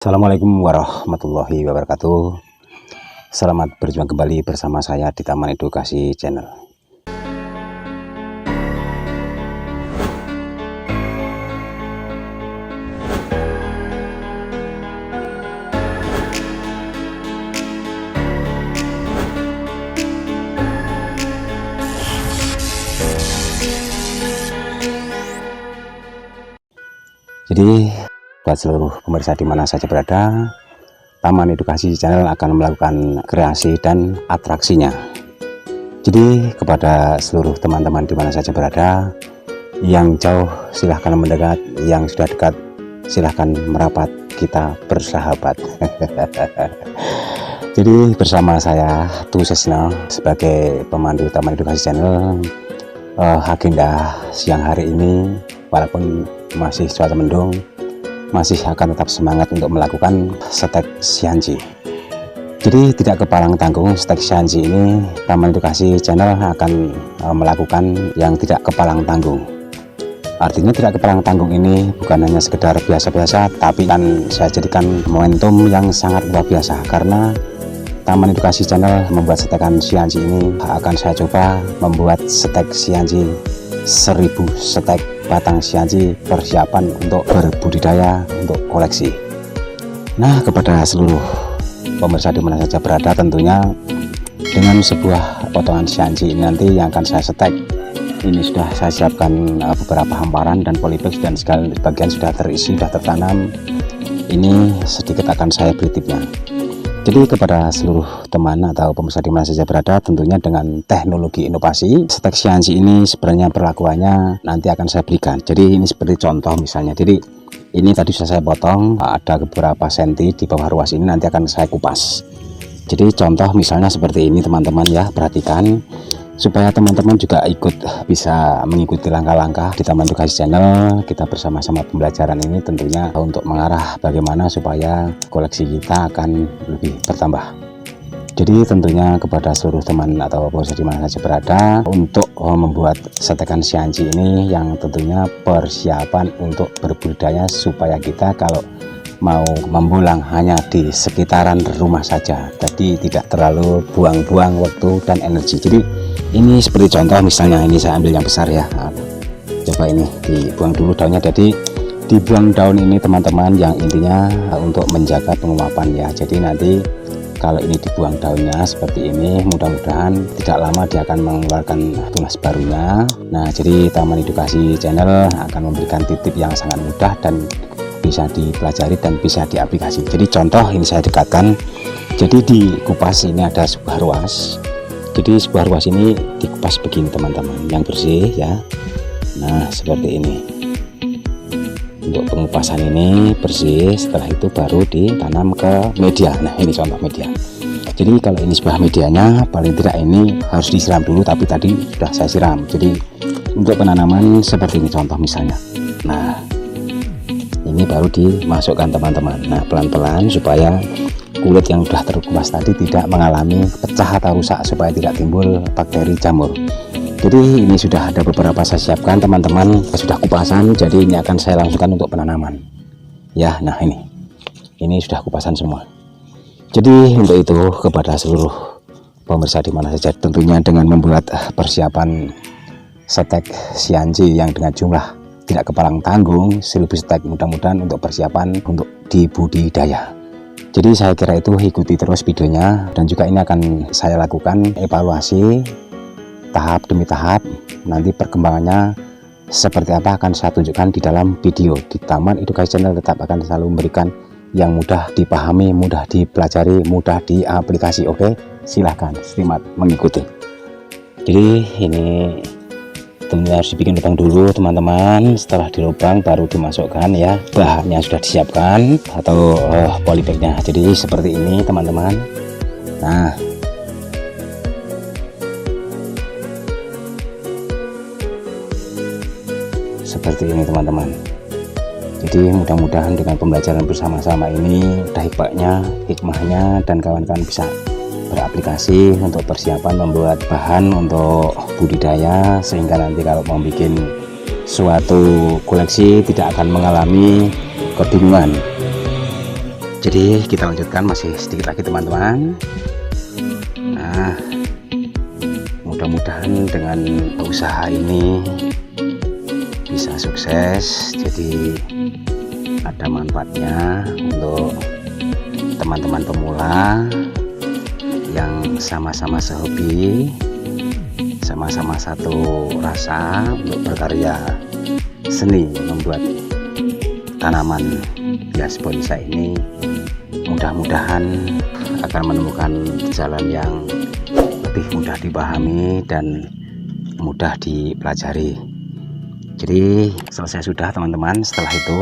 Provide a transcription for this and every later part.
Assalamualaikum warahmatullahi wabarakatuh. Selamat berjumpa kembali bersama saya di Taman Edukasi Channel. Jadi buat seluruh pemirsa di mana saja berada, Taman Edukasi Channel akan melakukan kreasi dan atraksinya. Jadi kepada seluruh teman-teman di mana saja berada, yang jauh silahkan mendekat, yang sudah dekat silahkan merapat, kita bersahabat. Jadi bersama saya Tusesna sebagai pemandu Taman Edukasi Channel, agenda siang hari ini walaupun masih cuaca mendung, masih akan tetap semangat untuk melakukan stek Xianji. Jadi tidak kepalang tanggung, stek Xianji ini Taman Edukasi Channel akan melakukan yang tidak kepalang tanggung. Artinya tidak kepalang tanggung ini bukan hanya sekedar biasa-biasa, tapi kan saya jadikan momentum yang sangat luar biasa, karena Taman Edukasi Channel membuat stekan Xianji ini akan saya coba membuat stek Xianji 1000 stek batang Xianji persiapan untuk berbudidaya untuk koleksi. Nah, kepada seluruh pemirsa di mana saja berada, tentunya dengan sebuah potongan Xianji ini nanti yang akan saya stek, ini sudah saya siapkan beberapa hamparan dan polybag, dan sebagian sudah terisi, sudah tertanam. Ini sedikit akan saya beri tipnya. Jadi kepada seluruh teman atau pemirsa di mana saja berada, tentunya dengan teknologi inovasi stek Xianji ini sebenarnya perlakuannya nanti akan saya berikan. Jadi ini seperti contoh misalnya. Jadi ini tadi sudah saya potong, ada beberapa senti di bawah ruas ini nanti akan saya kupas. Jadi contoh misalnya seperti ini teman-teman ya, perhatikan supaya teman-teman juga ikut bisa mengikuti langkah-langkah di Taman Edukasi Channel. Kita bersama-sama pembelajaran ini tentunya untuk mengarah bagaimana supaya koleksi kita akan lebih bertambah. Jadi tentunya kepada seluruh teman atau pemirsa di mana saja berada, untuk membuat stekan Xianji ini yang tentunya persiapan untuk berbudidaya, supaya kita kalau mau membulang hanya di sekitaran rumah saja, jadi tidak terlalu buang-buang waktu dan energi. Jadi ini seperti contoh misalnya, ini saya ambil yang besar ya. Nah, coba ini dibuang dulu daunnya. Jadi dibuang daun ini teman-teman, yang intinya untuk menjaga penguapan ya. Jadi nanti kalau ini dibuang daunnya seperti ini, mudah-mudahan tidak lama dia akan mengeluarkan tunas barunya. Nah, jadi Taman Edukasi Channel akan memberikan tip-tip yang sangat mudah dan bisa dipelajari dan bisa diaplikasi. Jadi contoh ini saya dekatkan. Jadi di kupas ini ada sebuah ruas. Jadi sebuah ruas ini dikupas begini teman-teman, yang bersih ya. Nah seperti ini. Untuk pengupasan ini bersih, setelah itu baru ditanam ke media. Nah ini contoh media. Jadi kalau ini sebuah medianya, paling tidak ini harus disiram dulu, tapi tadi sudah saya siram. Jadi untuk penanaman seperti ini contoh misalnya. Nah ini baru dimasukkan teman-teman. Nah pelan-pelan supaya kulit yang sudah terkupas tadi tidak mengalami pecah atau rusak, supaya tidak timbul bakteri jamur. Jadi ini sudah ada beberapa saya siapkan teman-teman, sudah kupasan. Jadi ini akan saya langsungkan untuk penanaman ya. Nah ini sudah kupasan semua. Jadi untuk itu kepada seluruh pemirsa di mana saja, tentunya dengan membuat persiapan stek Xianji yang dengan jumlah tidak kepalang tanggung 1000 stek, mudah-mudahan untuk persiapan untuk dibudidaya. Jadi saya kira itu ikuti terus videonya, dan juga ini akan saya lakukan evaluasi tahap demi tahap. Nanti perkembangannya seperti apa akan saya tunjukkan di dalam video. Di Taman Edukasi Channel tetap akan selalu memberikan yang mudah dipahami, mudah dipelajari, mudah diaplikasi. Oke, silahkan selamat mengikuti. Jadi ini tentunya harus dibikin lubang dulu teman-teman. Setelah dilubang baru dimasukkan ya, bahannya sudah disiapkan atau polybagnya. Jadi seperti ini teman-teman. Nah seperti ini teman-teman. Jadi mudah-mudahan dengan pembelajaran bersama-sama ini ada hikmahnya, dan kawan-kawan bisa beraplikasi untuk persiapan membuat bahan untuk budidaya, sehingga nanti kalau mau bikin suatu koleksi tidak akan mengalami kebingungan. Jadi kita lanjutkan, masih sedikit lagi teman-teman. Nah, mudah-mudahan dengan usaha ini bisa sukses, jadi ada manfaatnya untuk teman-teman pemula yang sama-sama sehobi, sama-sama satu rasa untuk berkarya seni membuat tanaman hias bonsai ini. Mudah-mudahan akan menemukan jalan yang lebih mudah dipahami dan mudah dipelajari. Jadi selesai sudah teman-teman. Setelah itu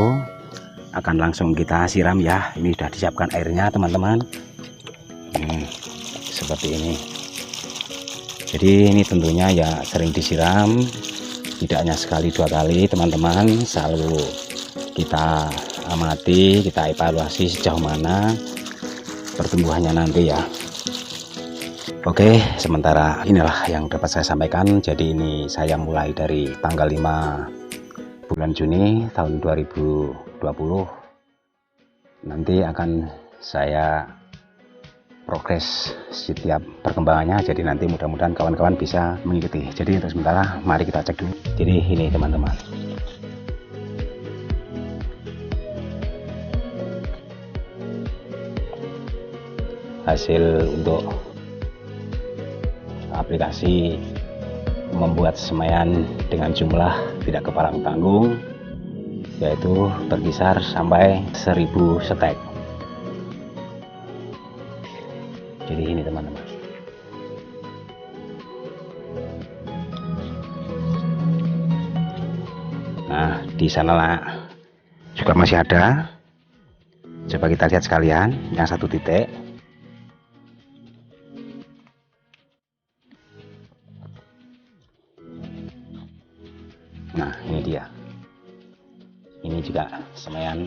akan langsung kita siram ya. Ini sudah disiapkan airnya teman-teman. Seperti ini. Jadi ini tentunya ya sering disiram, tidak hanya sekali dua kali teman-teman. Selalu kita amati, kita evaluasi sejauh mana pertumbuhannya nanti ya. Oke, sementara inilah yang dapat saya sampaikan. Jadi ini saya mulai dari tanggal 5 bulan Juni tahun 2020. Nanti akan saya progres setiap perkembangannya. Jadi nanti mudah-mudahan kawan-kawan bisa mengikuti. Jadi untuk sementara mari kita cek dulu. Jadi ini teman-teman. Hasil untuk aplikasi membuat semaian dengan jumlah tidak keparang tanggung, yaitu berkisar sampai 1000 stek. Jadi ini teman-teman. Nah, di sana juga masih ada. Coba kita lihat sekalian yang satu titik. Nah, ini dia. Ini juga semaian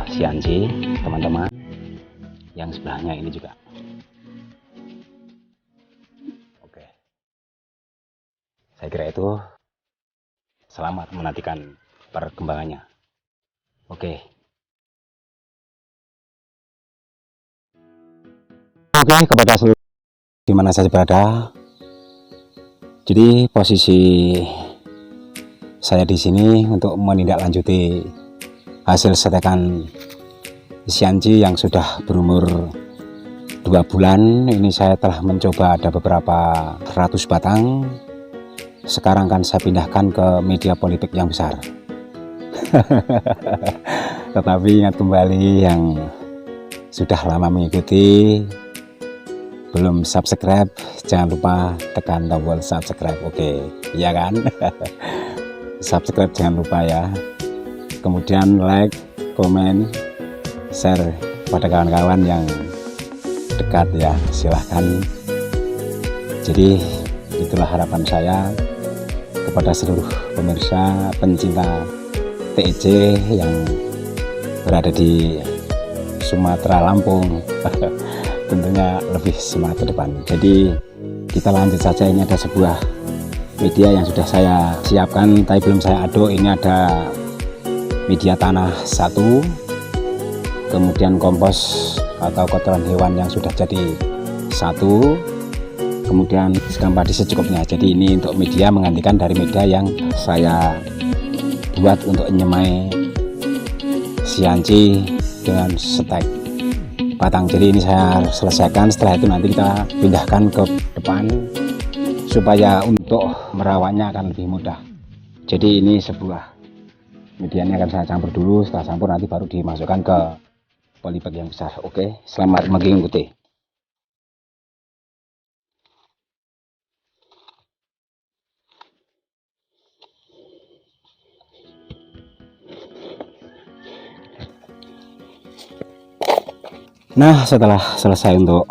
Xianji, teman-teman. Yang sebelahnya ini juga. Oke. Saya kira itu. Selamat menantikan perkembangannya. Oke. Oke, kepada seluruh di mana saja berada. Jadi posisi saya di sini untuk menindaklanjuti hasil setekan Xianji yang sudah berumur 2 bulan. Ini saya telah mencoba ada beberapa ratus batang. Sekarang kan saya pindahkan ke media politik yang besar. Tetapi ingat kembali yang sudah lama mengikuti, belum subscribe, jangan lupa tekan tombol subscribe. Oke, iya kan? Subscribe jangan lupa ya. Kemudian like, komen, share pada kawan-kawan yang dekat ya, silahkan. Jadi itulah harapan saya kepada seluruh pemirsa pencinta TEC yang berada di Sumatera, Lampung. Tentunya lebih semangat ke depan. Jadi kita lanjut saja. Ini ada sebuah media yang sudah saya siapkan, tapi belum saya aduk. Ini ada media tanah 1, kemudian kompos atau kotoran hewan yang sudah jadi 1, kemudian sekam padi secukupnya. Jadi ini untuk media menggantikan dari media yang saya buat untuk nyemai Xianji dengan stek batang. Jadi ini saya selesaikan. Setelah itu nanti kita pindahkan ke depan supaya untuk merawatnya akan lebih mudah. Jadi ini sebuah medianya akan saya campur dulu. Setelah campur nanti baru dimasukkan ke polybag yang besar. Oke, selamat mengikuti. Nah, setelah selesai untuk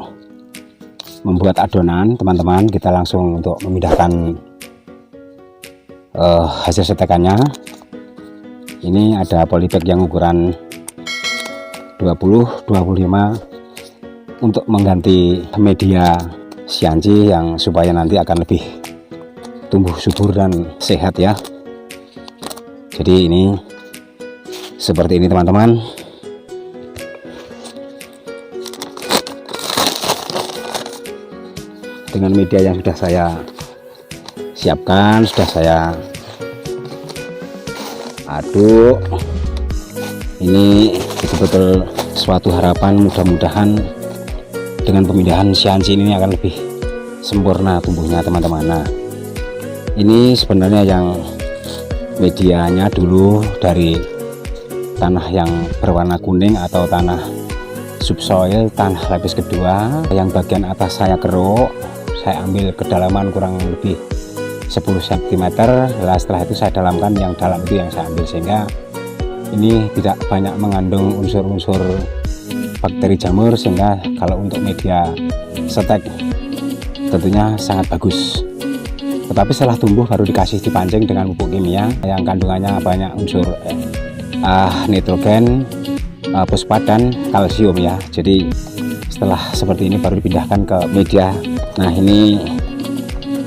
membuat adonan, teman-teman, kita langsung untuk memindahkan hasil setekannya. Ini ada polybag yang ukuran 20-25 untuk mengganti media Xianji yang supaya nanti akan lebih tumbuh subur dan sehat ya. Jadi ini seperti ini teman-teman. dengan media yang sudah saya siapkan, sudah saya aduk. Ini betul-betul suatu harapan, mudah-mudahan dengan pemindahan sianci ini akan lebih sempurna tumbuhnya teman-teman. Nah, ini sebenarnya yang medianya dulu dari tanah yang berwarna kuning atau tanah subsoil, tanah lapis kedua. Yang bagian atas saya keruk, saya ambil kedalaman kurang lebih 10 cm. Setelah itu saya dalamkan, yang dalam itu yang saya ambil, sehingga ini tidak banyak mengandung unsur-unsur bakteri jamur, sehingga kalau untuk media setek tentunya sangat bagus. Tetapi setelah tumbuh baru dikasih dipancing dengan pupuk kimia yang kandungannya banyak unsur nitrogen, fosfat dan kalsium ya. Jadi setelah seperti ini baru dipindahkan ke media. Nah, ini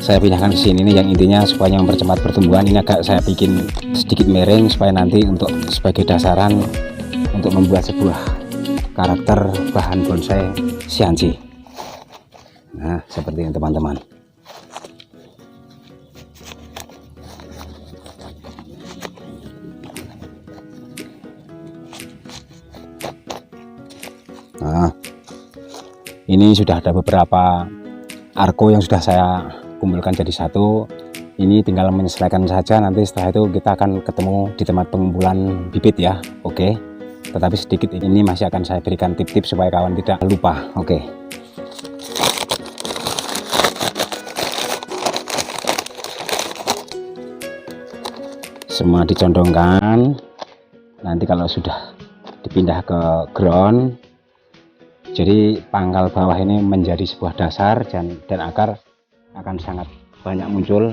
saya pindahkan ke sini nih, yang intinya supaya mempercepat pertumbuhan. Ini agak saya bikin sedikit miring supaya nanti untuk sebagai dasaran untuk membuat sebuah karakter bahan bonsai sianci. Nah, seperti ini teman-teman. Nah, ini sudah ada beberapa arko yang sudah saya kumpulkan jadi satu. Ini tinggal menyesuaikan saja, nanti setelah itu kita akan ketemu di tempat pengumpulan bibit ya. Oke, tetapi sedikit ini masih akan saya berikan tip-tip supaya kawan tidak lupa. Oke. Semua dicondongkan, nanti kalau sudah dipindah ke ground, jadi pangkal bawah ini menjadi sebuah dasar, dan akar akan sangat banyak muncul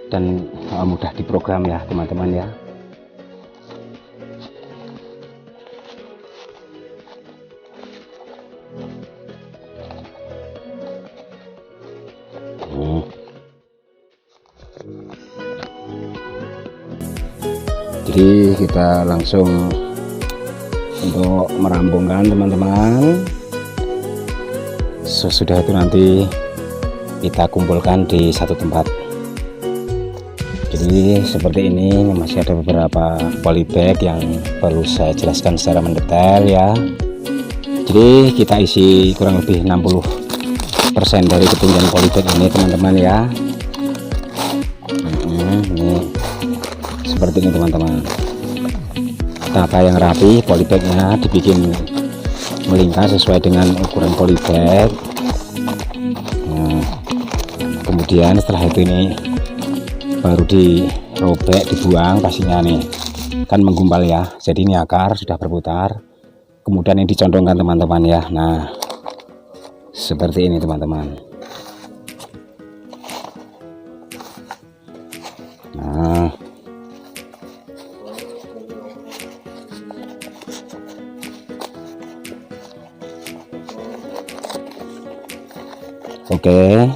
dan mudah diprogram ya teman-teman ya. Jadi kita langsung untuk merampungkan teman-teman. Sesudah itu nanti kita kumpulkan di satu tempat. Jadi seperti ini, masih ada beberapa polybag yang perlu saya jelaskan secara mendetail ya. Jadi kita isi kurang lebih 60% dari ketinggian polybag ini teman-teman ya. Ini seperti ini teman-teman. Tata yang rapi, polybagnya dibikin melingkar sesuai dengan ukuran polybag. Nah, kemudian setelah itu ini baru dirobek, dibuang pastinya nih, kan menggumpal ya. Jadi ini akar sudah berputar, kemudian ini dicondongkan teman-teman ya. Nah, seperti ini teman-teman. Nah, oke.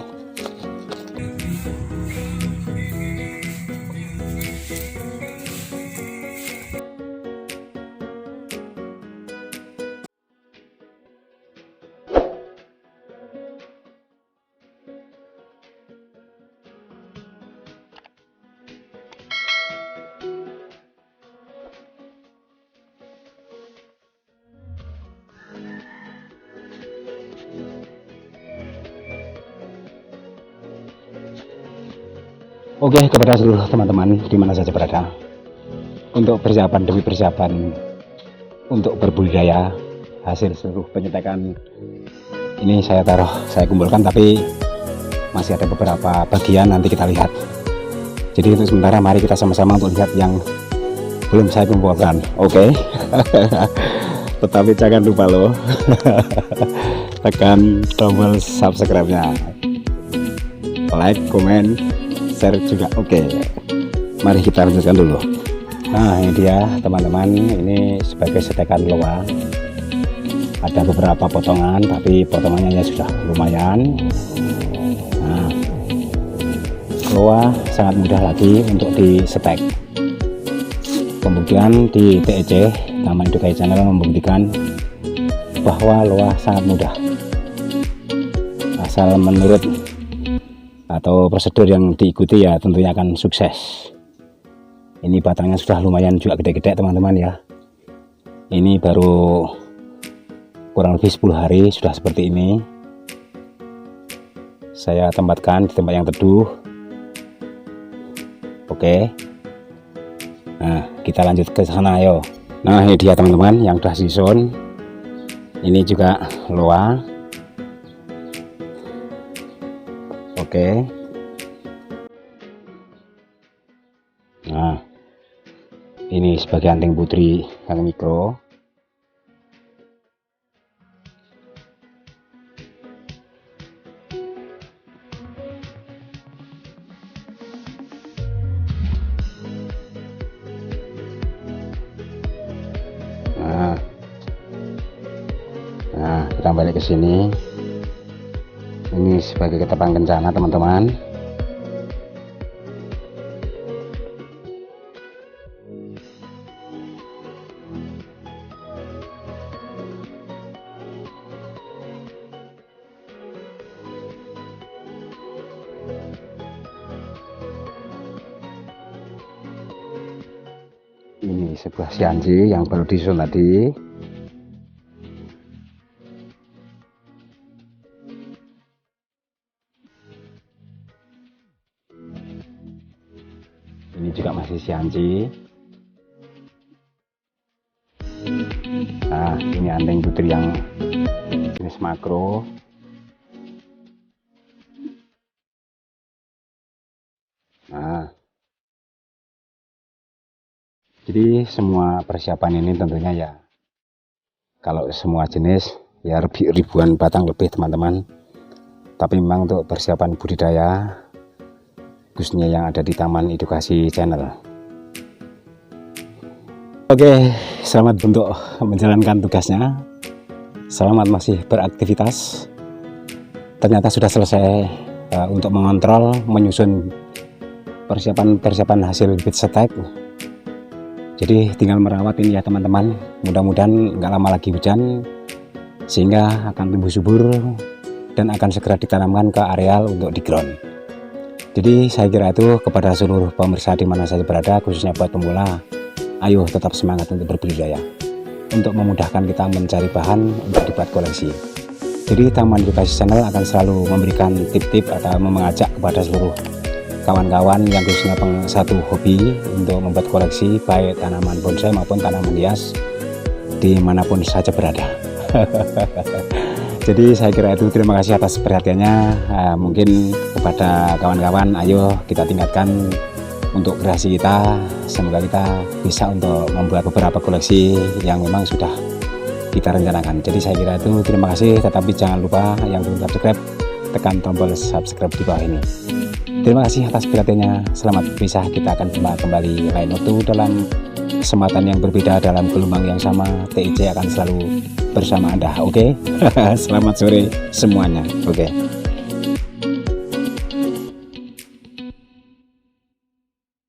Oke, kepada seluruh teman-teman di mana saja berada, untuk persiapan demi persiapan untuk berbudidaya, hasil seluruh penyetekan ini saya kumpulkan, tapi masih ada beberapa bagian nanti kita lihat. Jadi untuk sementara mari kita sama-sama untuk lihat yang belum saya kumpulkan. Oke. Tetapi jangan lupa loh tekan tombol subscribe-nya, like, komen, share juga. Oke, mari kita lanjutkan dulu. Nah, ini dia teman-teman, ini sebagai setekan loa. Ada beberapa potongan, tapi potongannya sudah lumayan. Nah, loa sangat mudah lagi untuk disetek. Kemudian di TEC Taman Edukai Channel membuktikan bahwa loa sangat mudah. asal menurut atau prosedur yang diikuti ya tentunya akan sukses. Ini batangnya sudah lumayan juga gede-gede teman-teman ya. Ini baru kurang lebih 10 hari sudah seperti ini. Saya tempatkan di tempat yang teduh. Oke. Nah, kita lanjut ke sana ayo. Nah, ini dia teman-teman yang sudah disusun. Ini juga loa. Oke. Nah, ini sebagai anting putri yang mikro. Nah, kita balik ke sini. Ini sebagai ketepang kencana teman-teman. Ini sebuah sianji yang baru disusun tadi. Ini juga masih sianji. Nah, ini anting putri yang jenis makro. Nah, jadi semua persiapan ini tentunya ya, kalau semua jenis ya ribuan batang lebih teman-teman. Tapi memang untuk persiapan budidaya khususnya yang ada di Taman Edukasi Channel. Oke, selamat untuk menjalankan tugasnya. Selamat masih beraktivitas. Ternyata sudah selesai untuk mengontrol, menyusun persiapan hasil bibit setek. Jadi tinggal merawat ini ya teman-teman. Mudah-mudahan nggak lama lagi hujan, sehingga akan tumbuh subur dan akan segera ditanamkan ke areal untuk di ground. Jadi saya kira itu kepada seluruh pemirsa di mana saja berada, khususnya buat pemula, ayo tetap semangat untuk berbudidaya, untuk memudahkan kita mencari bahan untuk dibuat koleksi. Jadi Taman Edukasi Channel akan selalu memberikan tip-tip atau mengajak kepada seluruh kawan-kawan yang khususnya satu hobi untuk membuat koleksi baik tanaman bonsai maupun tanaman hias dimanapun saja berada. Jadi saya kira itu, terima kasih atas perhatiannya. Mungkin kepada kawan-kawan, ayo kita tingkatkan untuk kreasi kita. Semoga kita bisa untuk membuat beberapa koleksi yang memang sudah kita rencanakan. Jadi saya kira itu, terima kasih. Tetapi jangan lupa yang belum subscribe, tekan tombol subscribe di bawah ini. Terima kasih atas perhatiannya. Selamat berpisah. Kita akan kembali lain waktu dalam kesempatan yang berbeda dalam gelombang yang sama. TIC akan selalu bersama Anda. Oke. Selamat sore semuanya. Oke.